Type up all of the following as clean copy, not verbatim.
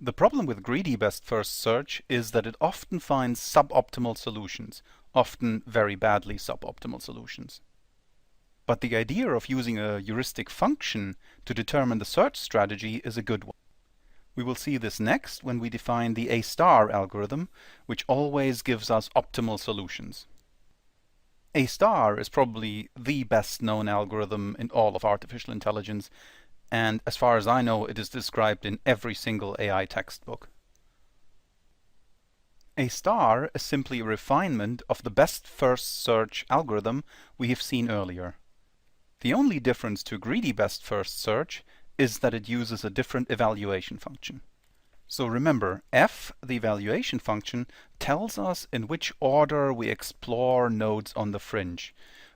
The problem with greedy best first search is that it often finds suboptimal solutions, often very badly suboptimal solutions. But the idea of using a heuristic function to determine the search strategy is a good one. We will see this next when we define the A-star algorithm, which always gives us optimal solutions. A-star is probably the best known algorithm in all of artificial intelligence, and as far as I know, it is described in every single AI textbook. A-star is simply a refinement of the best first search algorithm we have seen earlier. The only difference to greedy best first search is that it uses a different evaluation function. So remember, f, the evaluation function, tells us in which order we explore nodes on the fringe.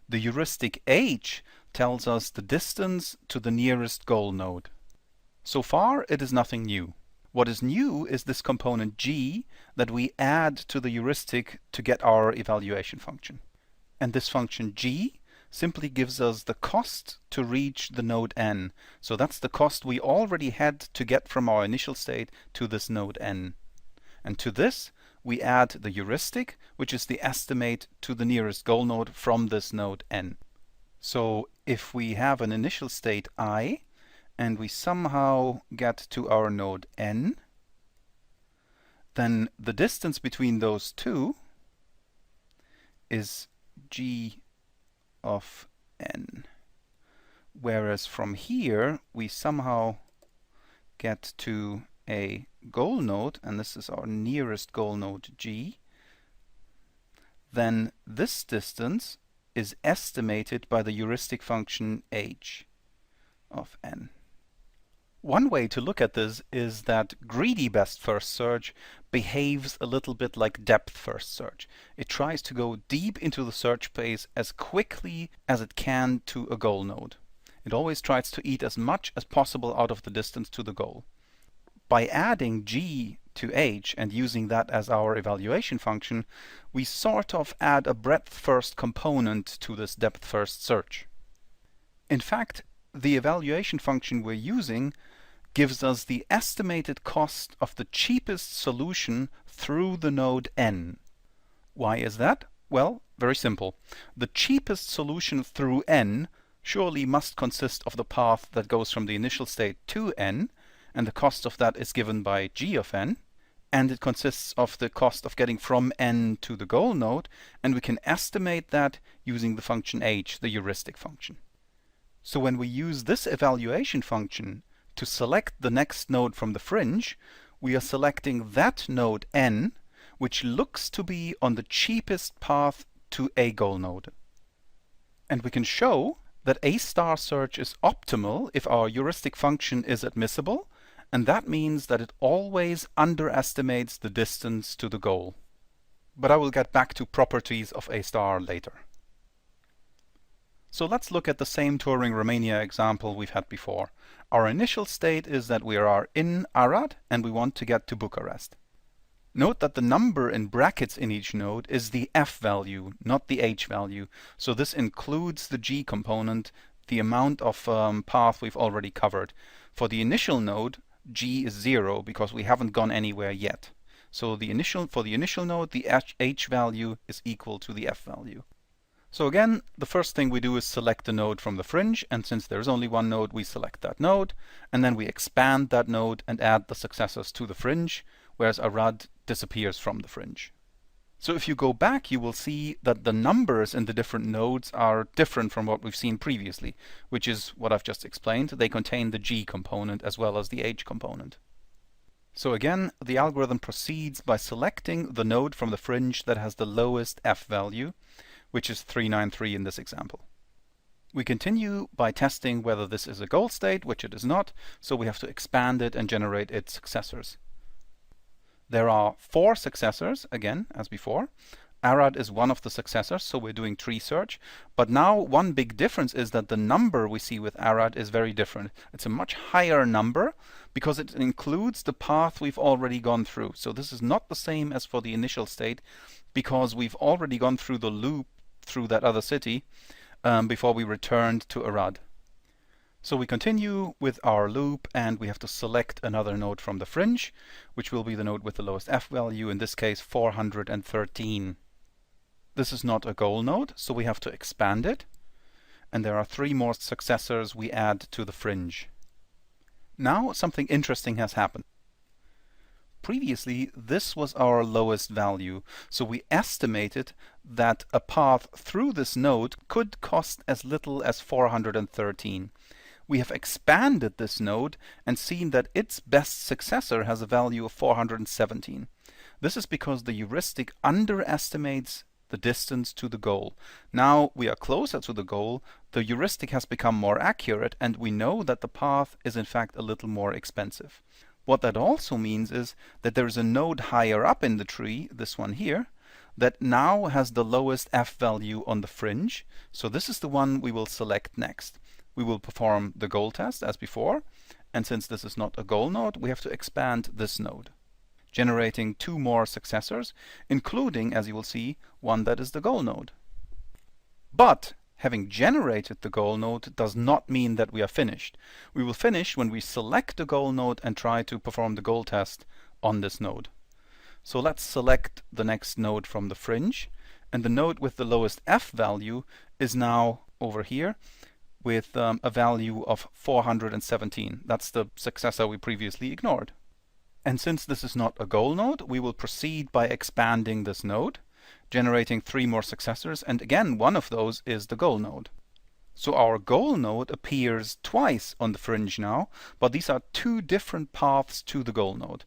The heuristic h tells us the distance to the nearest goal node. So far, it is nothing new. What is new is this component g that we add to the heuristic to get our evaluation function. And this function g simply gives us the cost to reach the node n. So that's the cost we already had to get from our initial state to this node n. And to this, we add the heuristic, which is the estimate to the nearest goal node from this node n. So if we have an initial state I, and we somehow get to our node n, then the distance between those two is g of n. Whereas from here, we somehow get to a goal node, and this is our nearest goal node g, then this distance is estimated by the heuristic function h of n. One way to look at this is that greedy best first search behaves a little bit like depth first search. It tries to go deep into the search space as quickly as it can to a goal node. It always tries to eat as much as possible out of the distance to the goal. By adding g to h and using that as our evaluation function, we sort of add a breadth first component to this depth first search. In fact, the evaluation function we're using gives us the estimated cost of the cheapest solution through the node n. Why is that? Well, very simple. The cheapest solution through n surely must consist of the path that goes from the initial state to n, and the cost of that is given by g of n, and it consists of the cost of getting from n to the goal node, and we can estimate that using the function h, the heuristic function. So when we use this evaluation function to select the next node from the fringe, we are selecting that node n, which looks to be on the cheapest path to a goal node. And we can show that A-star search is optimal if our heuristic function is admissible, and that means that it always underestimates the distance to the goal. But I will get back to properties of A-star later. So let's look at the same Turing Romania example we've had before. Our initial state is that we are in Arad and we want to get to Bucharest. Note that the number in brackets in each node is the f value, not the h value. So this includes the g component, the amount of path we've already covered. For the initial node, g is 0 because we haven't gone anywhere yet. So for the initial node, the h value is equal to the f value. So again, the first thing we do is select the node from the fringe, and since there's only one node, we select that node, and then we expand that node and add the successors to the fringe, whereas Arad disappears from the fringe. So if you go back, you will see that the numbers in the different nodes are different from what we've seen previously, which is what I've just explained. They contain the g component as well as the h component. So again, the algorithm proceeds by selecting the node from the fringe that has the lowest f value, which is 393 in this example. We continue by testing whether this is a goal state, which it is not, so we have to expand it and generate its successors. There are 4 successors, again, as before. Arad is one of the successors, so we're doing tree search. But now one big difference is that the number we see with Arad is very different. It's a much higher number because it includes the path we've already gone through. So this is not the same as for the initial state because we've already gone through the loop through that other city before we returned to Arad. So we continue with our loop, and we have to select another node from the fringe, which will be the node with the lowest f value, in this case 413. This is not a goal node, so we have to expand it, and there are 3 more successors we add to the fringe. Now something interesting has happened. Previously, this was our lowest value, so we estimated that a path through this node could cost as little as 413. We have expanded this node and seen that its best successor has a value of 417. This is because the heuristic underestimates the distance to the goal. Now we are closer to the goal, the heuristic has become more accurate, and we know that the path is in fact a little more expensive. What that also means is that there is a node higher up in the tree, this one here, that now has the lowest f value on the fringe. So this is the one we will select next. We will perform the goal test as before, and since this is not a goal node, we have to expand this node, generating 2 more successors, including, as you will see, one that is the goal node. But having generated the goal node does not mean that we are finished. We will finish when we select the goal node and try to perform the goal test on this node. So let's select the next node from the fringe, and the node with the lowest f value is now over here with a value of 417. That's the successor we previously ignored. And since this is not a goal node, we will proceed by expanding this node, generating 3 more successors, and again one of those is the goal node. So our goal node appears twice on the fringe now, but these are 2 different paths to the goal node.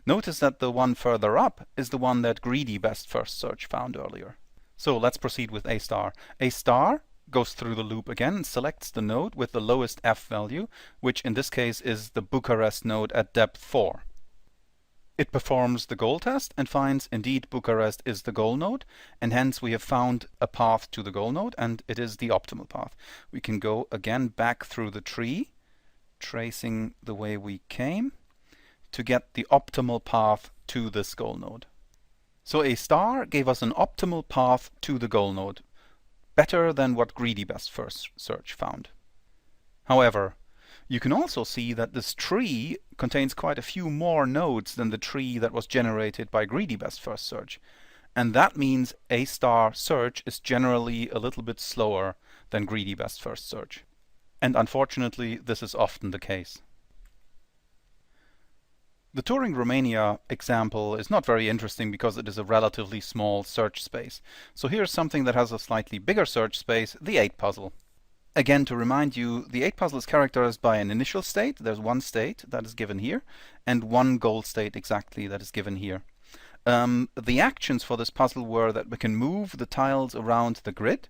Notice that the one further up is the one that greedy best first search found earlier. So let's proceed with A star. A star goes through the loop again and selects the node with the lowest f value, which in this case is the Bucharest node at depth 4. It performs the goal test and finds indeed Bucharest is the goal node, and hence we have found a path to the goal node, and it is the optimal path. We can go again back through the tree, tracing the way we came, to get the optimal path to this goal node. So A star gave us an optimal path to the goal node, better than what greedy best first search found. However, you can also see that this tree contains quite a few more nodes than the tree that was generated by greedy best first search. And that means A star search is generally a little bit slower than greedy best first search. And unfortunately, this is often the case. The Turing Romania example is not very interesting because it is a relatively small search space. So here's something that has a slightly bigger search space, the 8 puzzle. Again, to remind you, the 8 puzzle is characterized by an initial state. There's one state that is given here, and one goal state exactly that is given here. The actions for this puzzle were that we can move the tiles around the grid,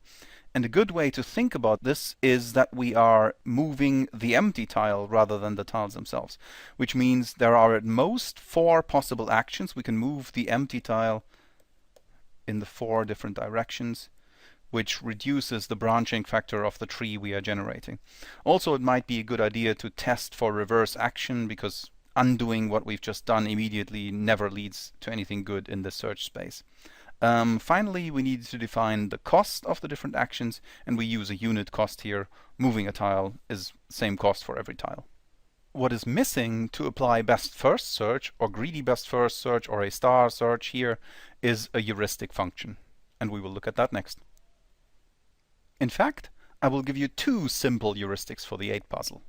and a good way to think about this is that we are moving the empty tile rather than the tiles themselves, which means there are at most 4 possible actions. We can move the empty tile in the 4 different directions, which reduces the branching factor of the tree we are generating. Also, it might be a good idea to test for reverse action, because undoing what we've just done immediately never leads to anything good in the search space. Finally, we need to define the cost of the different actions, and we use a unit cost here. Moving a tile is same cost for every tile. What is missing to apply best first search or greedy best first search or A star search here is a heuristic function, and we will look at that next. In fact, I will give you 2 simple heuristics for the 8 puzzle.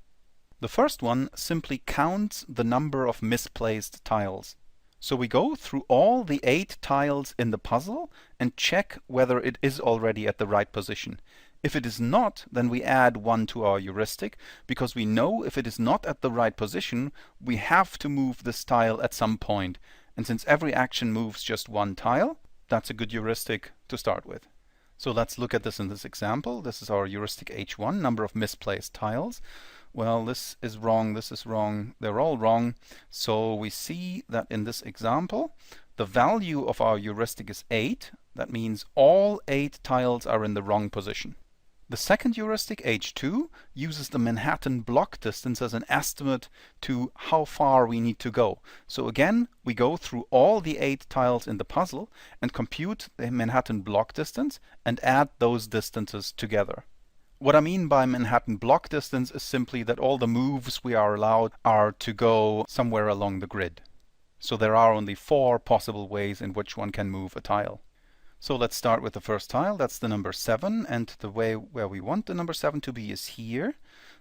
The first one simply counts the number of misplaced tiles. So we go through all the 8 tiles in the puzzle and check whether it is already at the right position. If it is not, then we add 1 to our heuristic, because we know if it is not at the right position, we have to move this tile at some point. And since every action moves just 1 tile, that's a good heuristic to start with. So let's look at this in this example. This is our heuristic H1, number of misplaced tiles. Well, this is wrong, this is wrong, they're all wrong. So we see that in this example, the value of our heuristic is 8. That means all 8 tiles are in the wrong position. The second heuristic, H2, uses the Manhattan block distance as an estimate to how far we need to go. So again, we go through all the 8 tiles in the puzzle and compute the Manhattan block distance and add those distances together. What I mean by Manhattan block distance is simply that all the moves we are allowed are to go somewhere along the grid. So there are only 4 possible ways in which one can move a tile. So let's start with the first tile. That's the number 7, and the way where we want the number 7 to be is here.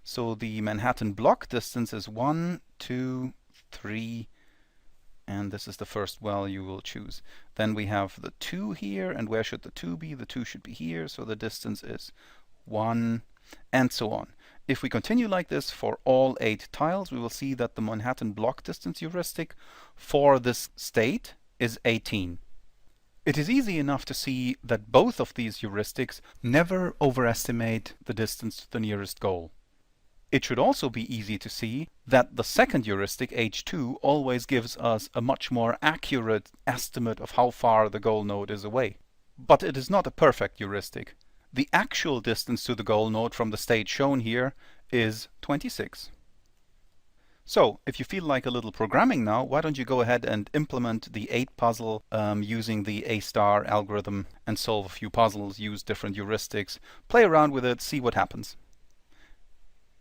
So the Manhattan block distance is 1, 2, 3, and this is the first value we'll choose. Then we have the 2 here, and where should the 2 be? The 2 should be here, so the distance is 1, and so on. If we continue like this for all 8 tiles, we will see that the Manhattan block distance heuristic for this state is 18. It is easy enough to see that both of these heuristics never overestimate the distance to the nearest goal. It should also be easy to see that the second heuristic, H2, always gives us a much more accurate estimate of how far the goal node is away. But it is not a perfect heuristic. The actual distance to the goal node from the state shown here is 26. So, if you feel like a little programming now, why don't you go ahead and implement the 8 puzzle using the A* algorithm and solve a few puzzles, use different heuristics, play around with it, see what happens.